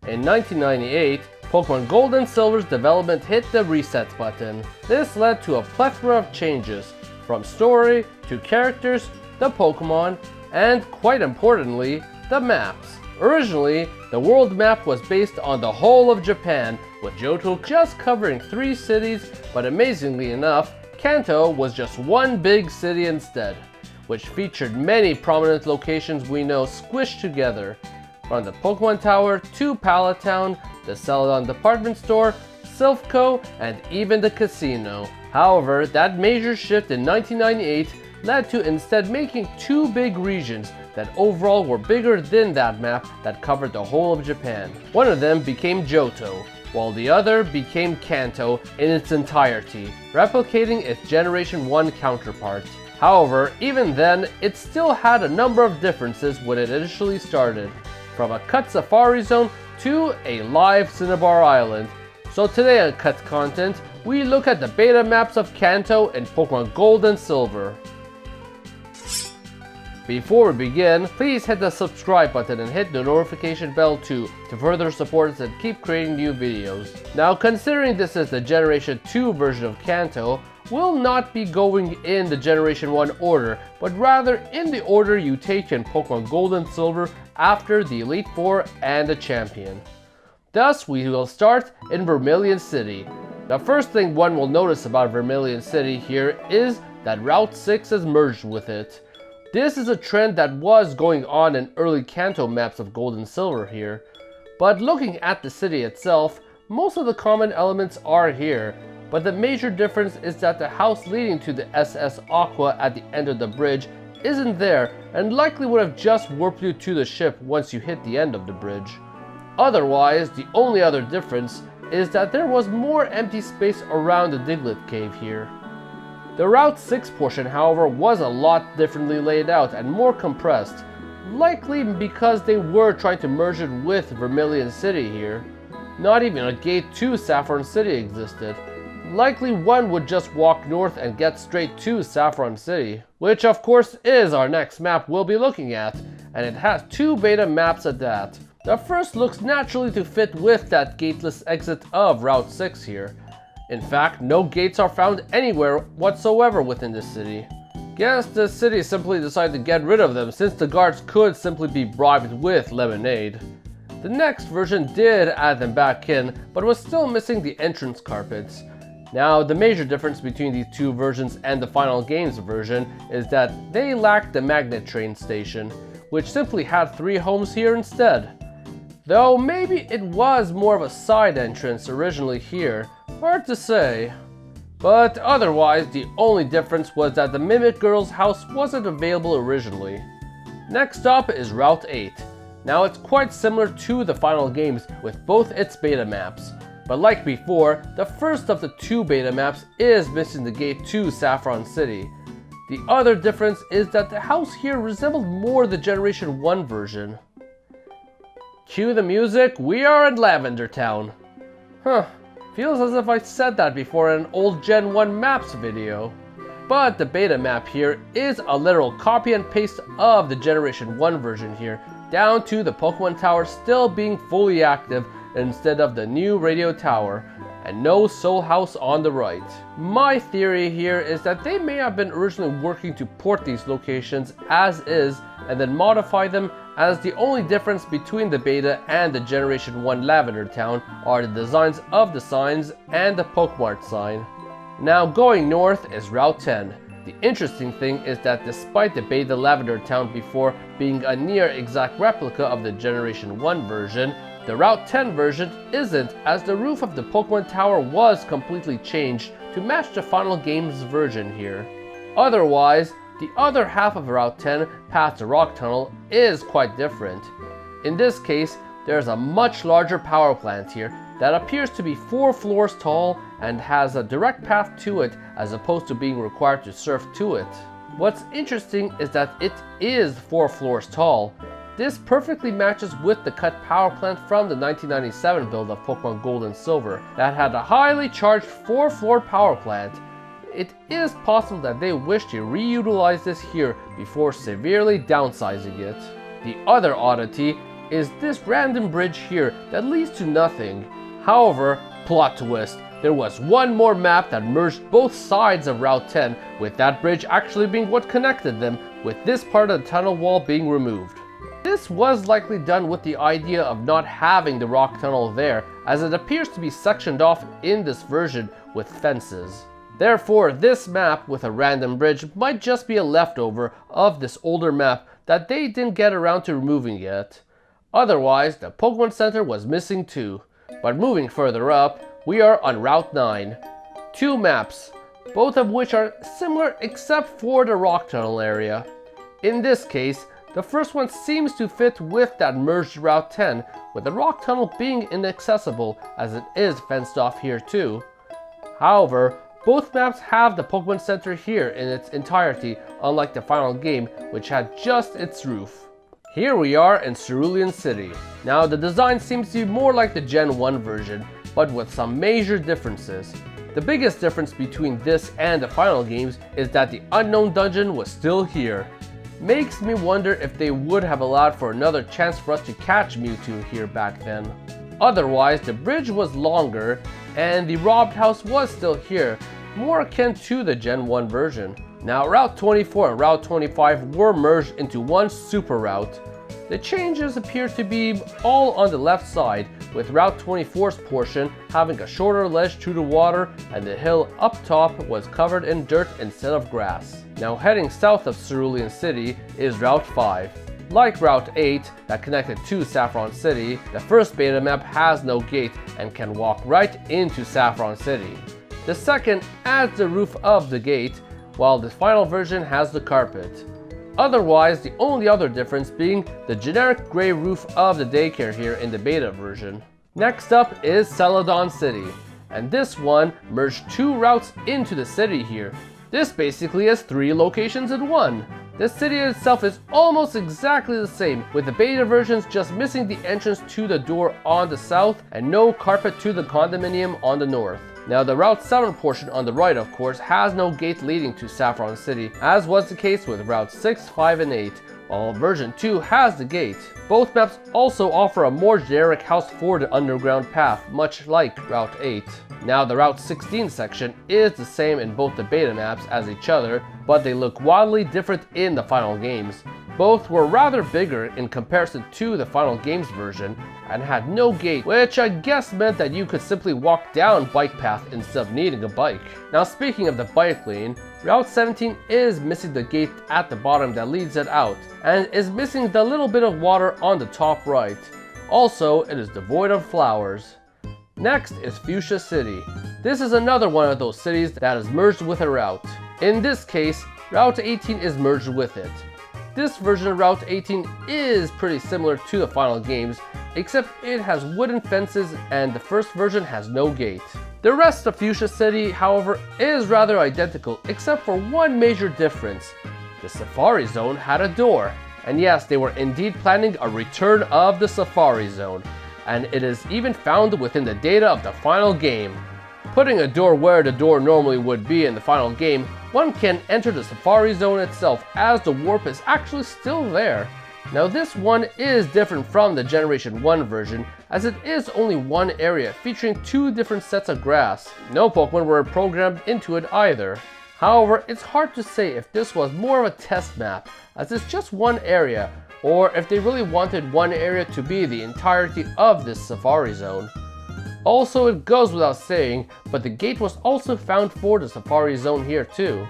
In 1998, Pokemon Gold and Silver's development hit the reset button. This led to a plethora of changes, from story to characters, the Pokemon, and quite importantly, the maps. Originally, the world map was based on the whole of Japan, with Johto just covering 3 cities, but amazingly enough, Kanto was just one big city instead, which featured many prominent locations we know squished together, from the Pokemon Tower to Pallet Town, the Celadon department store, Silphco, and even the casino. However, that major shift in 1998 led to instead making 2 big regions that overall were bigger than that map that covered the whole of Japan. One of them became Johto, while the other became Kanto in its entirety, replicating its Generation 1 counterpart. However, even then, it still had a number of differences when it initially started, from a cut safari zone to a live Cinnibar island. So today on Cut Content, we look at the beta maps of Kanto in Pokemon Gold and Silver. Before we begin, please hit the subscribe button and hit the notification bell too to further support us and keep creating new videos. Now, considering this is the Generation 2 version of Kanto, we'll not be going in the Generation 1 order, but rather in the order you take in Pokemon Gold and Silver after the Elite Four and the Champion. Thus, we will start in Vermillion City. The first thing one will notice about Vermillion City here is that Route 6 is merged with it. This is a trend that was going on in early Kanto maps of Gold and Silver here. But looking at the city itself, most of the common elements are here, but the major difference is that the house leading to the SS Aqua at the end of the bridge isn't there and likely would have just warped you to the ship once you hit the end of the bridge. Otherwise, the only other difference is that there was more empty space around the Diglett cave here. The Route 6 portion, however, was a lot differently laid out and more compressed, likely because they were trying to merge it with Vermillion City here. Not even a gate to Saffron City existed. Likely one would just walk north and get straight to Saffron City, which of course is our next map we'll be looking at, and it has 2 beta maps at that. The first looks naturally to fit with that gateless exit of Route 6 here. In fact, no gates are found anywhere whatsoever within the city. Guess the city simply decided to get rid of them since the guards could simply be bribed with lemonade. The next version did add them back in, but was still missing the entrance carpets. Now, the major difference between these 2 versions and the final games version is that they lacked the magnet train station, which simply had 3 homes here instead. Though maybe it was more of a side entrance originally here, hard to say. But otherwise, the only difference was that the Mimic Girl's house wasn't available originally. Next up is Route 8. Now it's quite similar to the final games with both its beta maps. But like before, the first of the 2 beta maps is missing the gate to Saffron City. The other difference is that the house here resembled more the Generation 1 version. Cue the music, we are in Lavendar Town. Feels as if I said that before in an old Gen 1 maps video. But the beta map here is a literal copy and paste of the Generation 1 version here, down to the Pokemon Tower still being fully active instead of the new radio tower, and no Soul House on the right. My theory here is that they may have been originally working to port these locations as is and then modify them, as the only difference between the beta and the Generation 1 Lavendar Town are the designs of the signs and the Pokemart sign. Now going north is Route 10. The interesting thing is that despite the beta Lavendar Town before being a near exact replica of the Generation 1 version, the Route 10 version isn't, as the roof of the Pokemon Tower was completely changed to match the final game's version here. Otherwise, the other half of Route 10 past the rock tunnel is quite different. In this case, there's a much larger power plant here that appears to be 4 floors tall and has a direct path to it as opposed to being required to surf to it. What's interesting is that it is 4 floors tall. This perfectly matches with the cut power plant from the 1997 build of Pokemon Gold and Silver that had a highly charged 4-floor power plant. It is possible that they wish to reutilize this here before severely downsizing it. The other oddity is this random bridge here that leads to nothing. However, plot twist, there was one more map that merged both sides of Route 10, with that bridge actually being what connected them, with this part of the tunnel wall being removed. This was likely done with the idea of not having the rock tunnel there, as it appears to be sectioned off in this version with fences. Therefore, this map with a random bridge might just be a leftover of this older map that they didn't get around to removing yet. Otherwise, the Pokemon Center was missing too. But moving further up, we are on Route 9. Two maps, both of which are similar except for the rock tunnel area. In this case, the first one seems to fit with that merged Route 10, with the rock tunnel being inaccessible as it is fenced off here too. However, both maps have the Pokemon Center here in its entirety, unlike the final game, which had just its roof. Here we are in Cerulean City. Now the design seems to be more like the Gen 1 version, but with some major differences. The biggest difference between this and the final games is that the unknown dungeon was still here. Makes me wonder if they would have allowed for another chance for us to catch Mewtwo here back then. Otherwise, the bridge was longer and the robbed house was still here, more akin to the Gen 1 version. Now Route 24 and Route 25 were merged into one super route. The changes appear to be all on the left side, with Route 24's portion having a shorter ledge to the water and the hill up top was covered in dirt instead of grass. Now heading south of Cerulean City is Route 5. Like Route 8 that connected to Saffron City, the first beta map has no gate and can walk right into Saffron City. The second adds the roof of the gate, while the final version has the carpet. Otherwise, the only other difference being the generic gray roof of the daycare here in the beta version. Next up is Celadon City, and this one merged two routes into the city here. This basically has three locations in one. The city itself is almost exactly the same, with the beta versions just missing the entrance to the door on the south and no carpet to the condominium on the north. Now the Route 7 portion on the right, of course, has no gate leading to Saffron City, as was the case with Route 6, 5, and 8, while version 2 has the gate. Both maps also offer a more generic house for the underground path, much like Route 8. Now the Route 16 section is the same in both the beta maps as each other, but they look wildly different in the final games. Both were rather bigger in comparison to the final games version and had no gate, which I guess meant that you could simply walk down bike path instead of needing a bike. Now speaking of the bike lane, Route 17 is missing the gate at the bottom that leads it out, and is missing the little bit of water on the top right. Also, it is devoid of flowers. Next is Fuchsia City. This is another one of those cities that is merged with a route. In this case, Route 18 is merged with it. This version of Route 18 is pretty similar to the final games, except it has wooden fences and the first version has no gate. The rest of Fuchsia City, however, is rather identical except for one major difference. The Safari Zone had a door. And yes, they were indeed planning a return of the Safari Zone, and it is even found within the data of the final game. Putting a door where the door normally would be in the final game, one can enter the Safari Zone itself as the warp is actually still there. Now this one is different from the Generation 1 version, as it is only one area featuring two different sets of grass. No Pokemon were programmed into it either. However, it's hard to say if this was more of a test map, as it's just one area, or if they really wanted one area to be the entirety of this Safari Zone. Also, it goes without saying, but the gate was also found for the Safari Zone here too.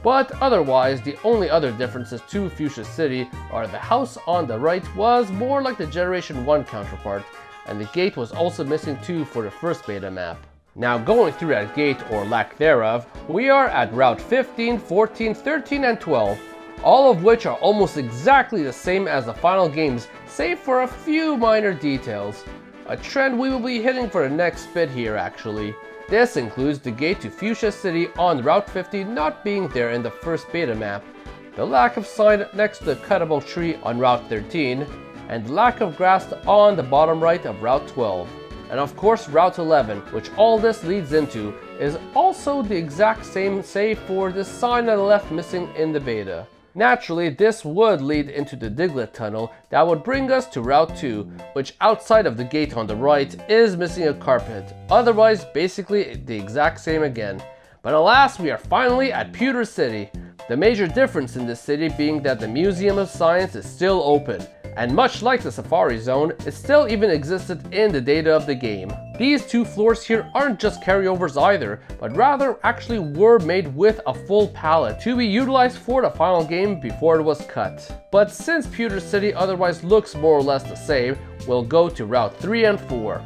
But otherwise, the only other differences to Fuchsia City are the house on the right was more like the Generation 1 counterpart, and the gate was also missing too for the first beta map. Now going through that gate, or lack thereof, we are at Route 15, 14, 13, and 12, all of which are almost exactly the same as the final games, save for a few minor details. A trend we will be hitting for the next bit here actually. This includes the gate to Fuchsia City on Route 50 not being there in the first beta map, the lack of sign next to the cuttable tree on Route 13, and the lack of grass on the bottom right of Route 12. And of course Route 11, which all this leads into, is also the exact same save for the sign that left missing in the beta. Naturally, this would lead into the Diglett tunnel that would bring us to Route 2, which outside of the gate on the right is missing a carpet. Otherwise, basically the exact same again. But alas, we are finally at Pewter City. The major difference in this city being that the Museum of Science is still open, and much like the Safari Zone, it still even existed in the data of the game. These two floors here aren't just carryovers either, but rather actually were made with a full pallet to be utilized for the final game before it was cut. But since Pewter City otherwise looks more or less the same, we'll go to Route 3 and 4.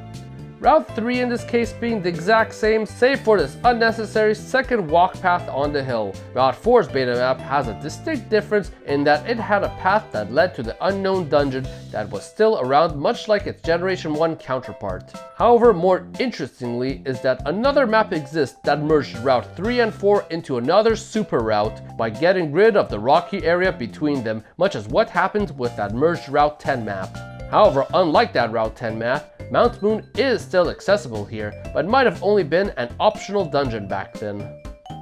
Route 3 in this case being the exact same, save for this unnecessary second walk path on the hill. Route 4's beta map has a distinct difference in that it had a path that led to the unknown dungeon that was still around, much like its Generation 1 counterpart. However, more interestingly is that another map exists that merged Route 3 and 4 into another super route by getting rid of the rocky area between them, much as what happened with that merged Route 10 map. However, unlike that Route 10 map, Mount Moon is still accessible here, but might have only been an optional dungeon back then.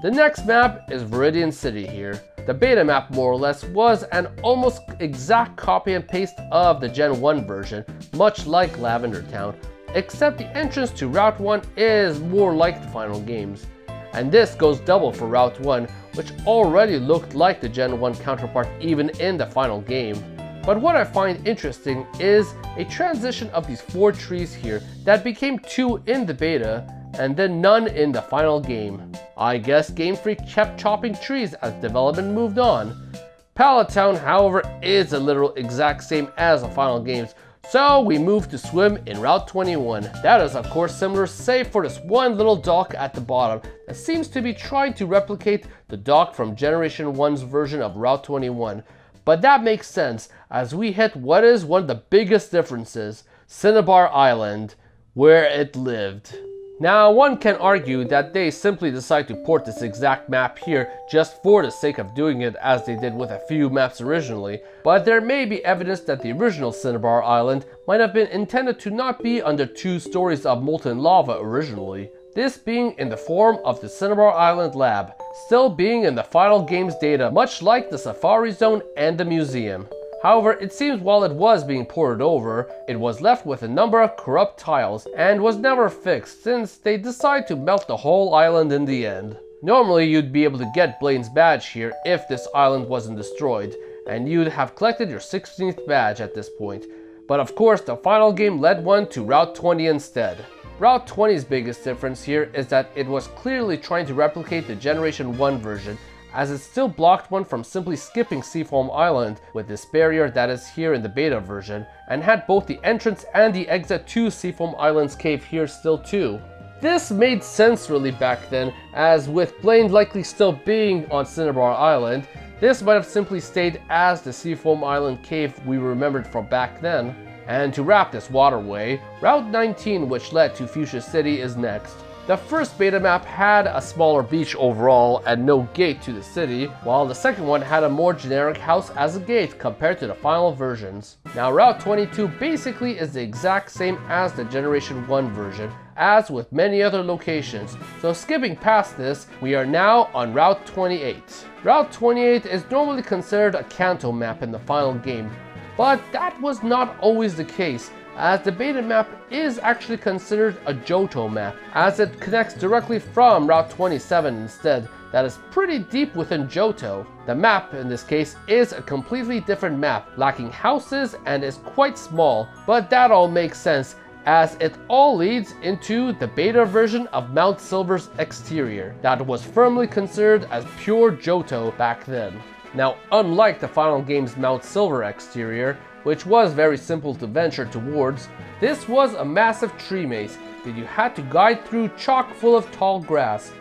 The next map is Viridian City here. The beta map more or less was an almost exact copy and paste of the Gen 1 version, much like Lavendar Town, except the entrance to Route 1 is more like the final games. And this goes double for Route 1, which already looked like the Gen 1 counterpart even in the final game. But what I find interesting is a transition of these 4 trees here that became 2 in the beta and then none in the final game. I guess Game Freak kept chopping trees as development moved on. Pallet Town, however, is a literal exact same as the final games, so we move to swim in Route 21. That is of course similar save for this one little dock at the bottom that seems to be trying to replicate the dock from Generation 1's version of Route 21. But that makes sense as we hit what is one of the biggest differences, Cinnibar Island, where it lived. Now one can argue that they simply decide to port this exact map here just for the sake of doing it as they did with a few maps originally, but there may be evidence that the original Cinnibar Island might have been intended to not be under 2 stories of molten lava originally. This being in the form of the Cinnibar Island Lab, still being in the final game's data, much like the Safari Zone and the museum. However, it seems while it was being ported over, it was left with a number of corrupt tiles and was never fixed since they decided to melt the whole island in the end. Normally you'd be able to get Blaine's badge here if this island wasn't destroyed, and you'd have collected your 16th badge at this point. But of course the final game led one to Route 20 instead. Route 20's biggest difference here is that it was clearly trying to replicate the Generation 1 version, as it still blocked one from simply skipping Seafoam Island with this barrier that is here in the beta version, and had both the entrance and the exit to Seafoam Island's cave here still too. This made sense really back then, as with Blaine likely still being on Cinnibar Island, this might have simply stayed as the Seafoam Island cave we remembered from back then. And to wrap this waterway, Route 19, which led to Fuchsia City, is next. The first beta map had a smaller beach overall and no gate to the city, while the second one had a more generic house as a gate compared to the final versions. Now Route 22 basically is the exact same as the Generation 1 version, as with many other locations, so skipping past this, we are now on Route 28. Route 28 is normally considered a Kanto map in the final game, but that was not always the case, as the beta map is actually considered a Johto map, as it connects directly from Route 27 instead, that is pretty deep within Johto. The map in this case is a completely different map, lacking houses and is quite small, but that all makes sense as it all leads into the beta version of Mount Silver's exterior, that was firmly considered as pure Johto back then. Now, unlike the final game's Mount Silver exterior, which was very simple to venture towards, this was a massive tree maze that you had to guide through chock full of tall grass,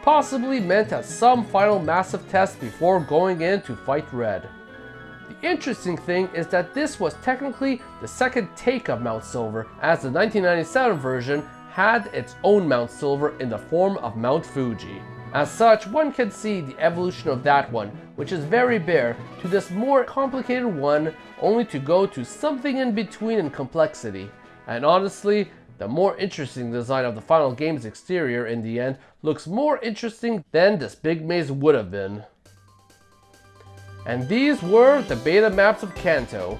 possibly meant as some final massive test before going in to fight Red. The interesting thing is that this was technically the second take of Mount Silver, as the 1997 version had its own Mount Silver in the form of Mount Fuji. As such, one can see the evolution of that one, which is very bare, to this more complicated one, only to go to something in between in complexity. And honestly, the more interesting design of the final game's exterior in the end looks more interesting than this big maze would have been. And these were the Beta Maps of Kanto.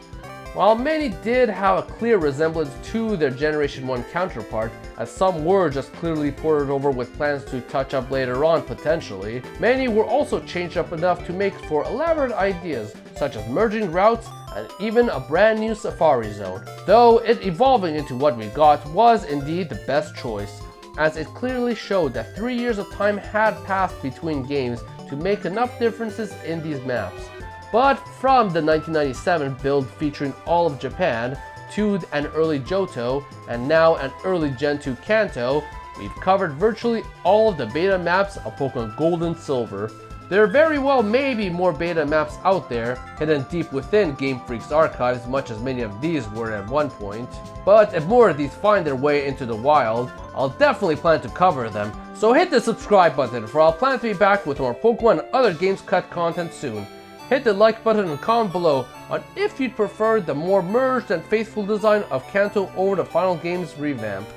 While many did have a clear resemblance to their Generation 1 counterpart, as some were just clearly ported over with plans to touch up later on potentially, many were also changed up enough to make for elaborate ideas, such as merging routes and even a brand new safari zone. Though it evolving into what we got was indeed the best choice, as it clearly showed that 3 years of time had passed between games to make enough differences in these maps. But from the 1997 build featuring all of Japan, to an early Johto, and now an early Gen 2 Kanto, we've covered virtually all of the beta maps of Pokemon Gold and Silver. There very well may be more beta maps out there, hidden deep within Game Freak's archives, much as many of these were at one point. But if more of these find their way into the wild, I'll definitely plan to cover them, so hit the subscribe button, for I'll plan to be back with more Pokemon and other Games Cut content soon. Hit the like button and comment below on if you'd prefer the more merged and faithful design of Kanto over the final game's revamp.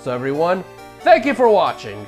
So everyone, thank you for watching!